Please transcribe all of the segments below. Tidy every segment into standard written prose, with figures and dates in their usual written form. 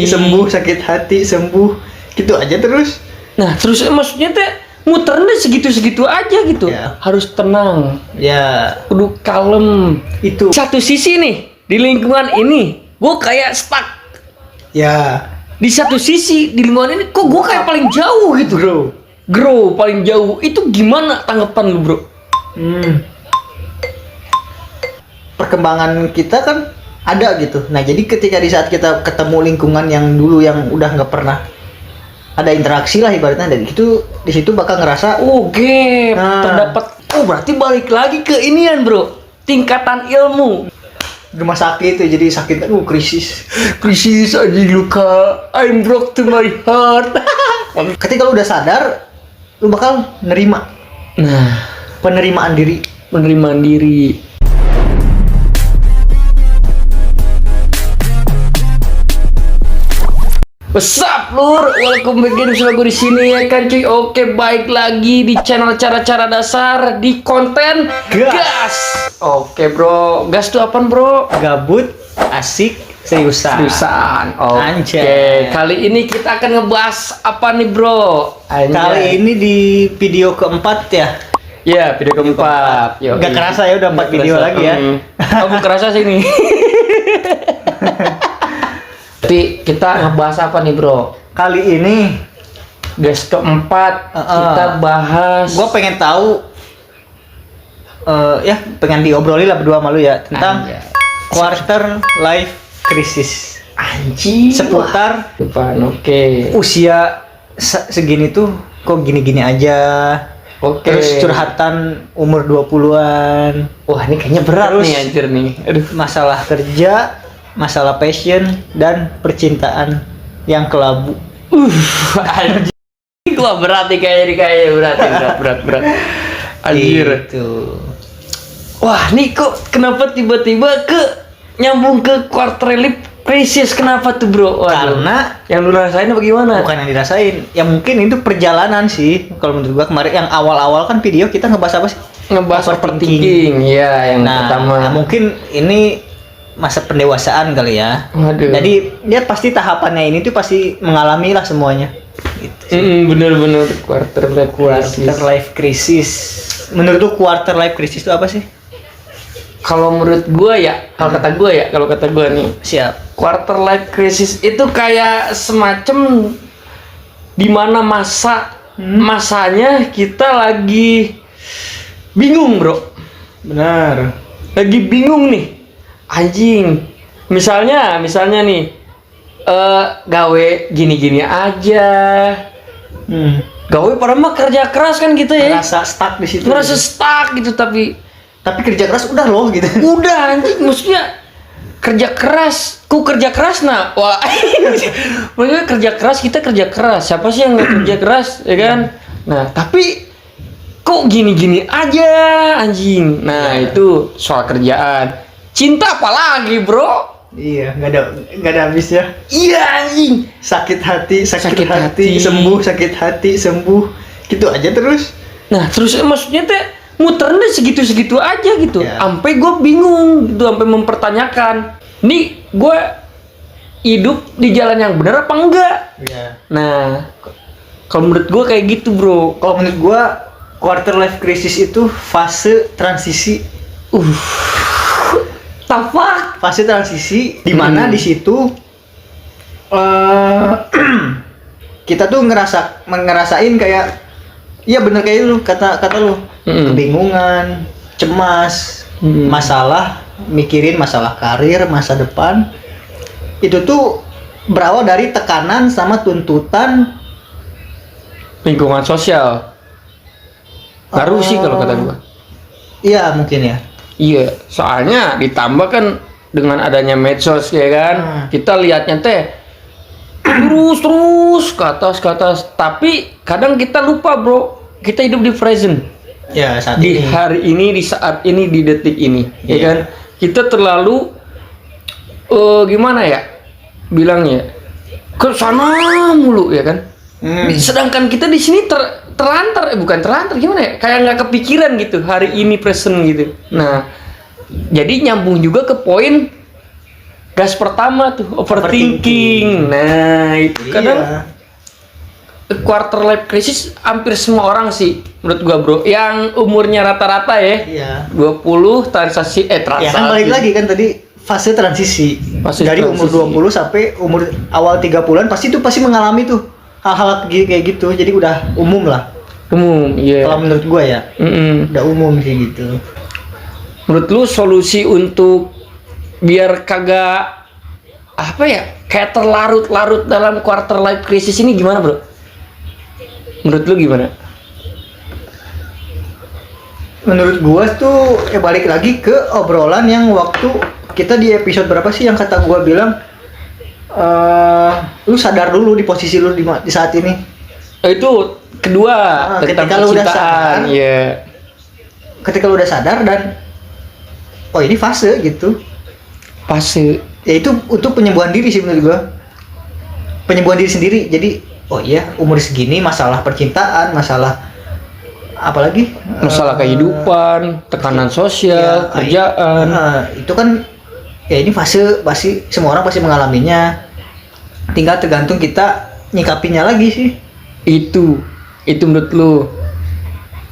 sembuh, sakit hati sembuh, gitu aja terus. Nah terus maksudnya teh muternya segitu-segitu aja gitu. Ya. Harus tenang, Ya kudu kalem. itu. Satu sisi nih di lingkungan ini gue kayak stuck. Ya Di satu sisi di lingkungan ini kok gue kayak paling jauh gitu. Grow paling jauh. Itu gimana tanggapan lu bro? Perkembangan kita kan ada gitu. Nah jadi ketika di saat kita ketemu lingkungan yang dulu yang udah nggak pernah ada interaksi lah ibaratnya, dan itu di situ bakal ngerasa Oke, Nah. terdapat. Oh berarti balik lagi ke inian bro, tingkatan ilmu. rumah sakit tuh jadi sakit, krisis. Krisis aja luka, I'm broke to my heart. Ketika lu udah sadar, lu bakal nerima, Nah, penerimaan diri. penerimaan diri. What's up lur, welcome back again bersama gue di sini ya kan cuy. Oke, baik lagi di channel cara-cara dasar di konten gas. Oke bro, gas tuh apaan bro? Gabut, asik, seriusan. Seriusan. Oke, Anjay. kali ini kita akan ngebahas apa nih bro? Anjay. Kali ini di video keempat ya. Ya, video keempat. Yo, Nggak kerasa ya udah 4 video lagi ya. Kamu kerasa sih nih. Tapi kita ngebahas apa nih bro? Kali ini Gas keempat kita bahas. gue pengen tahu, ya pengen diobrolin lah berdua malu ya tentang Anjay. quarter life crisis. Anjing. Seputar Depan, oke. usia segini tuh kok gini-gini aja. Oke. Terus curhatan umur 20-an, Wah ini kayaknya berat Terus- nih anjir nih. Aduh. masalah kerja, masalah passion, dan percintaan yang kelabu. Anjir. Gua berat nih kayaknya berat. Anjir. Gitu. Wah, nih kok kenapa tiba-tiba nyambung ke quarter life crisis? Kenapa tuh, Bro? Waduh. Karena yang lu rasain apa gimana? bukan yang dirasain, ya mungkin itu perjalanan sih. Kalau menurut gua kemarin yang awal-awal kan video kita ngebahas apa sih? Ngebahas Overthinking. overthinking. Iya, yang Nah, pertama. mungkin ini masa pendewasaan kali ya. Waduh. Jadi dia pasti tahapannya ini tuh pasti mengalami lah semuanya. Gitu sih. Bener-bener quarter life crisis. Quarter life crisis. Menurut lu quarter life crisis itu apa sih? Kalau menurut gua ya, kalau kata gua nih, Siap. quarter life crisis itu kayak semacam dimana masanya kita lagi bingung bro, Benar. lagi bingung nih, anjing. Misalnya nih, gawe gini-gini aja, gawe padahal mah kerja keras kan gitu ya, Ngerasa stuck di situ. ngerasa stuck gitu Tapi kerja keras udah loh gitu. udah anjing, maksudnya kerja keras nah wah maksudnya kerja keras siapa sih yang nggak kerja keras ya kan. Nah tapi kok gini aja anjing. Nah itu soal kerjaan. Cinta apalagi bro? Iya, nggak ada habisnya. Iya anjing. Sakit hati, Sakit hati. hati, sembuh, sakit hati, sembuh. Gitu aja terus. Nah terus maksudnya teh muternya segitu aja gitu. Ya. Sampai gue bingung gitu, sampai mempertanyakan nih gue hidup di jalan yang benar apa enggak. Iya. Nah, kalau menurut gua kayak gitu, Bro. Kalau menurut gua quarter life crisis itu fase transisi. Tapak. Fase transisi di mana di situ kita tuh ngerasain kayak, iya bener kayak lu kata lu, kebingungan, cemas, masalah, mikirin masalah karir, masa depan. Itu tuh berawal dari tekanan sama tuntutan Lingkungan sosial. Ngaruh sih kalau kata gua. Iya mungkin ya. Iya, soalnya ditambah kan dengan adanya medsos ya kan. Kita lihatnya teh terus ke atas. Tapi kadang kita lupa, Bro. Kita hidup di present. Ya saat Di ini. hari ini, di saat ini, di detik ini, ya Iya. kan? Kita terlalu gimana ya bilangnya, ke sana mulu ya kan? Sedangkan kita di sini terlantar, bukan terlantar, gimana ya? Kayak nggak kepikiran gitu hari ini present gitu. Nah, jadi nyambung juga ke poin gas pertama tuh overthinking. Nah, itu Iya. kadang quarter life crisis hampir semua orang sih menurut gua, Bro. Yang umurnya rata-rata ya. Iya. 20 transaksi Ya kan balik lagi kan tadi fase transisi. Fase Dari transisi. umur 20 sampai umur awal 30-an pasti mengalami tuh hal-hal kayak gitu. Jadi udah umum lah. Umum, iya. Kalau menurut gua ya, Mm-mm. udah umum sih gitu. Menurut lu solusi untuk biar kagak apa ya, kayak terlarut-larut dalam quarter life crisis ini gimana, Bro? Menurut lu gimana? Menurut gua tuh balik lagi ke obrolan yang waktu kita di episode berapa sih yang kata gua bilang lu sadar dulu di posisi lu di saat ini. Itu kedua tentang ketika lu udah percintaan, sadar. ya. Ketika lu udah sadar dan oh ini fase gitu. Fase. Ya itu untuk penyembuhan diri sih menurut gua. Penyembuhan diri sendiri. Jadi oh iya umur segini masalah percintaan, masalah apalagi Masalah kehidupan, tekanan sosial, ya, kerjaan. itu kan ya ini fase pasti semua orang pasti mengalaminya. Tinggal tergantung kita nyikapinya lagi sih. Itu menurut lu.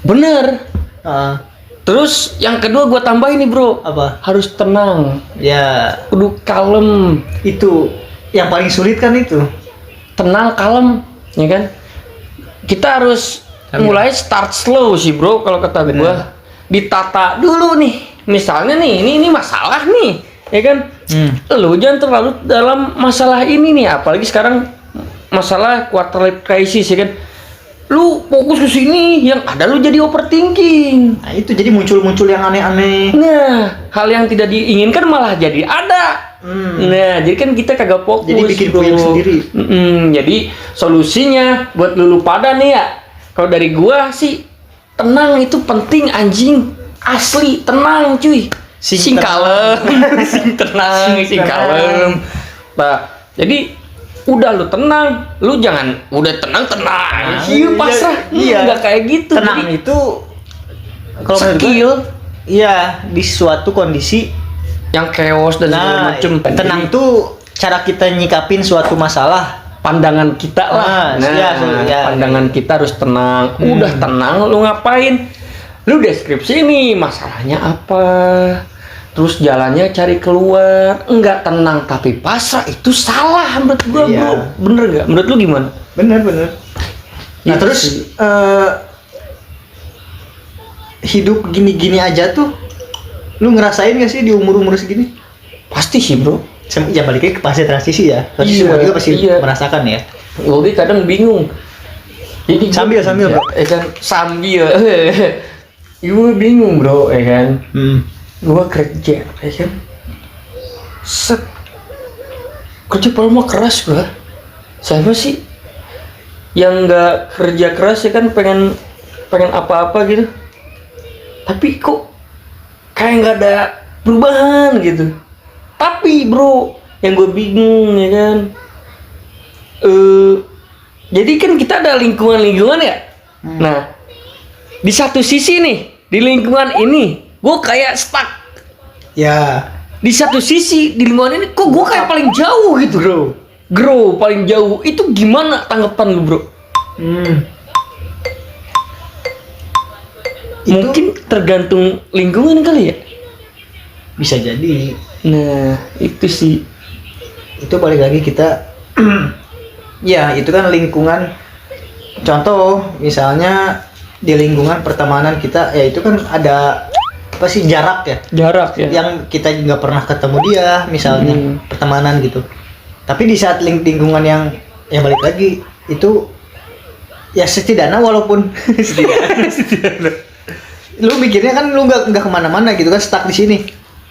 Bener. Uh, Terus yang kedua gua tambahin nih, Bro. apa? Harus tenang. Ya Kudu kalem. itu yang paling sulit kan itu. Tenang, kalem, ya kan? Kita harus mulai start slow sih, Bro, kalau kata Bener. gua. Ditata dulu nih. Misalnya nih, ini masalah nih, ya kan? Lu jangan terlalu dalam masalah ini nih, apalagi sekarang masalah quarter life crisis, ya kan? Lu fokus ke sini, yang ada lu jadi overthinking. Nah itu jadi muncul-muncul yang aneh-aneh. Nah, hal yang tidak diinginkan malah jadi ada. Nah, jadi kan kita kagak fokus. Jadi bikin Bro. puyeng sendiri. Jadi solusinya buat lu pada nih ya. Kalau dari gua sih tenang itu penting anjing. Asli, tenang cuy. Sing kalem. Sing tenang, sing kalem. Nah, jadi udah lu tenang, lu jangan udah tenang. Iya, pasrah. Iya. Enggak kayak gitu. Tenang Jadi, itu kalau menurut gua, skill iya di suatu kondisi. yang chaos dan segala Nah, macem. tenang Jadi, tuh cara kita nyikapin suatu masalah. pandangan kita lah. Iya. Pandangan kita harus tenang. Udah tenang, lu ngapain? Lu deskripsi nih masalahnya apa? Terus jalannya cari keluar. Enggak tenang tapi pasrah, itu salah menurut gua, Iya. Bro. Bener gak? Menurut lu gimana? Bener. Nah Itu terus sih. hidup gini-gini aja tuh, lu ngerasain gak sih di umur-umur segini? Pasti sih, Bro. Ya balik lagi ke fase transisi ya. Pasti Iya, semua juga pasti iya. merasakan ya. Gue kadang bingung. Jadi Sambil, Bro. kan sambil. Gue bingung, Bro, ya kan. Gua kerja, ya kan. Set. Kerja mah keras gua. Siapa sih yang nggak kerja keras ya kan, pengen apa-apa gitu. Tapi kok kayak nggak ada perubahan gitu. Tapi, Bro, yang gue bingung ya kan. Jadi kan kita ada lingkungan ya. Nah, di satu sisi nih, di lingkungan ini gue kayak stuck. Ya. Di satu sisi di lingkungan ini kok gue kayak paling jauh gitu, Grow paling jauh. Itu gimana tanggapan lu, Bro? Mungkin tergantung lingkungan kali ya. Bisa jadi. Nah, itu sih. Itu balik lagi kita ya itu kan lingkungan. Contoh misalnya di lingkungan pertemanan kita ya itu kan ada apa sih jarak ya, Jarak ya. yang kita nggak pernah ketemu dia misalnya pertemanan gitu. Tapi di saat lingkungan yang ya balik lagi itu ya setidaknya walaupun setidaknya lu mikirnya kan lu nggak kemana-mana gitu kan, stuck di sini.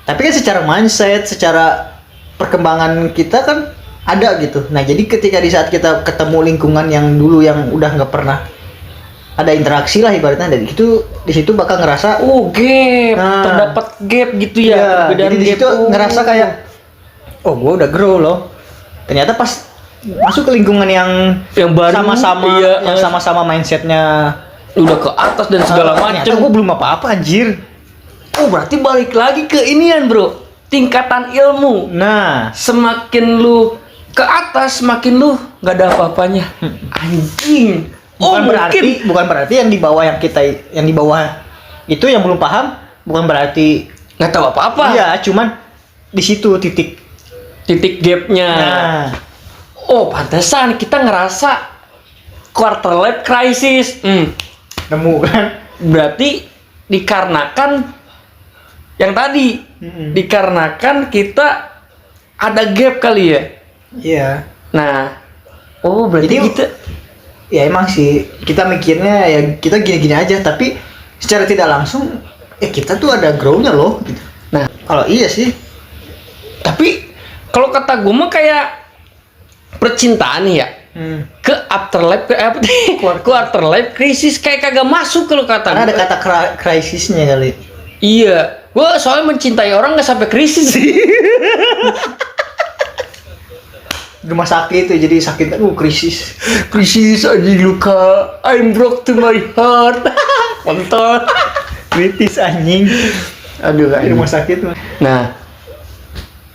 Tapi kan secara mindset, secara perkembangan kita kan ada gitu. Nah jadi ketika di saat kita ketemu lingkungan yang dulu yang udah nggak pernah ada interaksi lah ibaratnya, dari itu di situ bakal ngerasa gap, Nah. terdapat gap gitu ya, ya, perbedaan jadi di gap. situ ngerasa kayak oh gue udah grow loh. Ternyata pas masuk ke lingkungan yang baru, sama-sama iya, yang sama-sama mindsetnya udah ke atas dan segala ternyata macam. gue belum apa-apa anjir. Oh, berarti balik lagi ke inian, Bro. tingkatan ilmu. Nah, Semakin lu ke atas, semakin lu nggak ada apa-apanya. Anjing. bukan berarti yang di bawah yang di bawah itu yang belum paham, bukan berarti nggak tahu apa-apa. iya, cuman di situ titik Gapnya. nah, Oh, pantesan kita ngerasa quarter life crisis. nemu kan. Berarti dikarenakan yang tadi, dikarenakan kita ada gap kali ya. Iya. Nah, oh berarti Jadi, kita Ya emang sih kita mikirnya ya kita gini-gini aja, tapi secara tidak langsung kita tuh ada grow-nya loh gitu. Nah, Kalau iya sih, tapi kalau kata gue mah kayak percintaan nih ya. Ke afterlife, quarter life crisis kayak kagak masuk kalau kata karena ada gua. kata krisisnya kali. Iya, gue soalnya mencintai orang nggak sampai krisis sih. Rumah sakit tuh jadi sakit, krisis. Krisis anjing, luka, I'm broke to my heart. Kontol. Kritis anjing. Aduh, Di rumah sakit mah. Nah,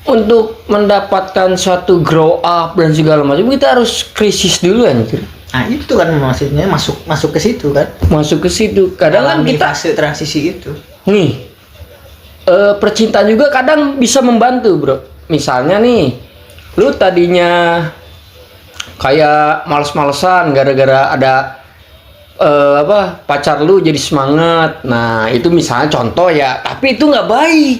untuk mendapatkan suatu grow up dan segala macam kita harus krisis dulu anjir. Nah itu kan maksudnya masuk ke situ kan. Masuk ke situ. Kadang kan Alami kita fase transisi itu. nih percintaan juga kadang bisa membantu, bro. Misalnya nih, lu tadinya kayak males-malesan gara-gara ada pacar lu jadi semangat. Nah, itu misalnya contoh ya, tapi itu nggak baik.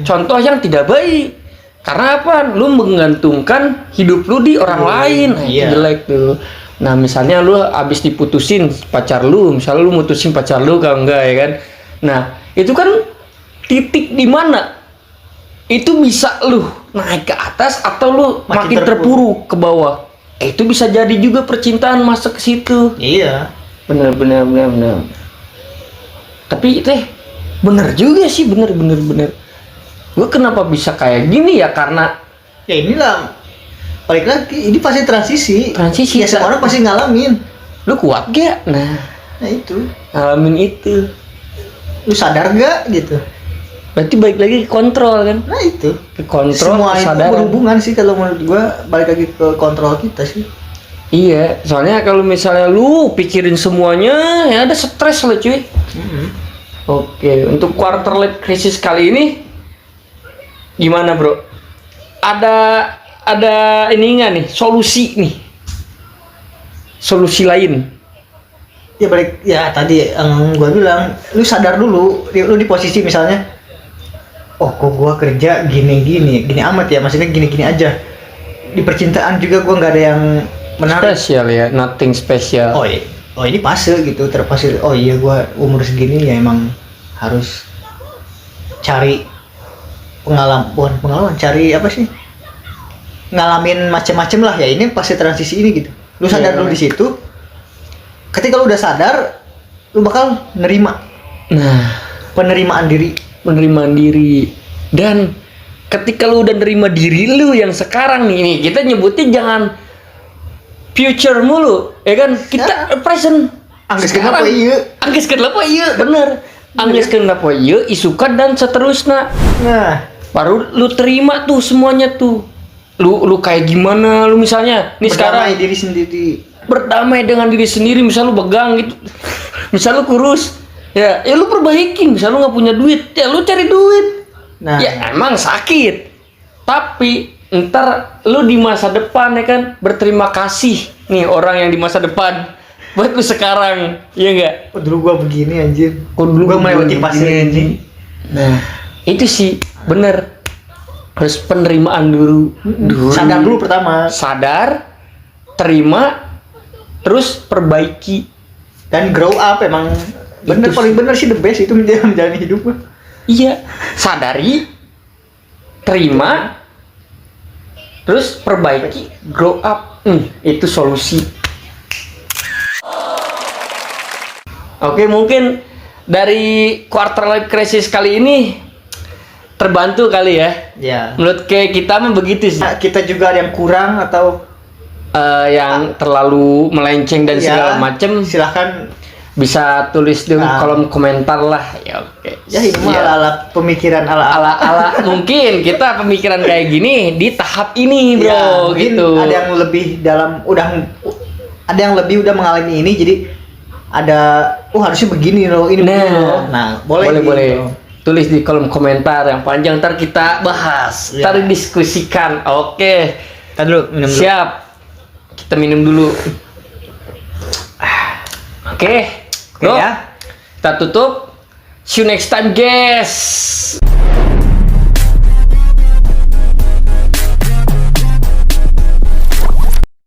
Contoh yang tidak baik. Karena apa? Lu menggantungkan hidup lu di orang lain. Nah, itu Iya. jelek tuh. Nah, misalnya lu habis diputusin pacar lu, misalnya lu mutusin pacar lu kalau enggak ya kan. Nah, itu kan titik di mana itu bisa lu naik ke atas atau lu makin terpuruk ke bawah. Itu bisa jadi juga percintaan masuk ke situ. Iya. Bener. Tapi teh bener juga sih, bener. Gue kenapa bisa kayak gini ya, karena Ya inilah balik lagi, ini pasti transisi. Transisi, Ya semua orang pasti ngalamin. lu kuat gak? Nah itu. ngalamin itu. Lu sadar gak gitu. Berarti balik lagi ke kontrol kan? Nah itu. Ke kontrol, Semua itu kesadaran. berhubungan sih kalau menurut gua, balik lagi ke kontrol kita sih. Iya, soalnya kalau misalnya lu pikirin semuanya, ya ada stres lah cuy. Oke, untuk quarter life crisis kali ini gimana bro? Ada ini nggak nih, solusi nih? Solusi lain? Ya balik ya tadi yang gua bilang, lu sadar dulu, lu di posisi misalnya, oh kok gua kerja gini amat ya, maksudnya gini aja. Di percintaan juga gua nggak ada yang menarik. Spesial ya, nothing special. Oh ini fase gitu, terfase. Oh iya gua umur segini ya emang harus cari pengalaman, cari apa sih? Ngalamin macem-macem lah ya, ini fase transisi ini gitu. Lu sadar dulu di situ. Ketika lu udah sadar, lu bakal nerima. Nah, Penerimaan diri. Dan ketika lu udah nerima diri lu yang sekarang nih kita nyebutnya jangan future mulu, ya kan? Kita present. Angges kenapa iya? Angges kenapa iya? Bener. Angges kenapa iya? Isukan dan seterusnya. Nah, Baru lu terima tuh semuanya tuh. Lu kayak gimana? Lu misalnya nih sekarang berdamai diri sendiri. berdamai dengan diri sendiri. Misal lu begang gitu. Misal lu kurus. Ya lu perbaikin. Misal lu nggak punya duit, ya lu cari duit. Nah, Ya emang sakit, tapi ntar lu di masa depan ya kan berterima kasih nih orang yang di masa depan buat lu sekarang, iya nggak? oh, dulu gua begini anjir. Kok dulu Gua melewati begini, fase begini. ini. Nah itu sih bener, harus penerimaan dulu. Sadar dulu pertama. Sadar, terima, terus perbaiki. Dan grow up emang bener, Itu paling bener sih, the best itu menjalani hidup gua. Iya, sadari, terima, terus perbaiki, grow up. Itu solusi. Oke, mungkin dari quarter life crisis kali ini terbantu kali ya. Ya. Menurut kayak kita mah begitu sih. Nah, kita juga ada yang kurang atau Yang terlalu melenceng dan segala macem. silahkan bisa tulis di kolom komentar lah. Ya oke. Ya ini mah Siap. ala pemikiran ala ala mungkin kita pemikiran kayak gini di tahap ini bro ya, mungkin gitu. ada yang lebih dalam ada yang lebih udah mengalami ini, jadi ada harusnya begini loh, ini begini loh. Nah, boleh gitu. Tulis di kolom komentar yang panjang, ntar kita bahas, Ya. ntar diskusikan. Oke. Kita dulu minum dulu. Siap. Kita minum dulu. Oke. Bro, ya. kita tutup. See you next time, guys.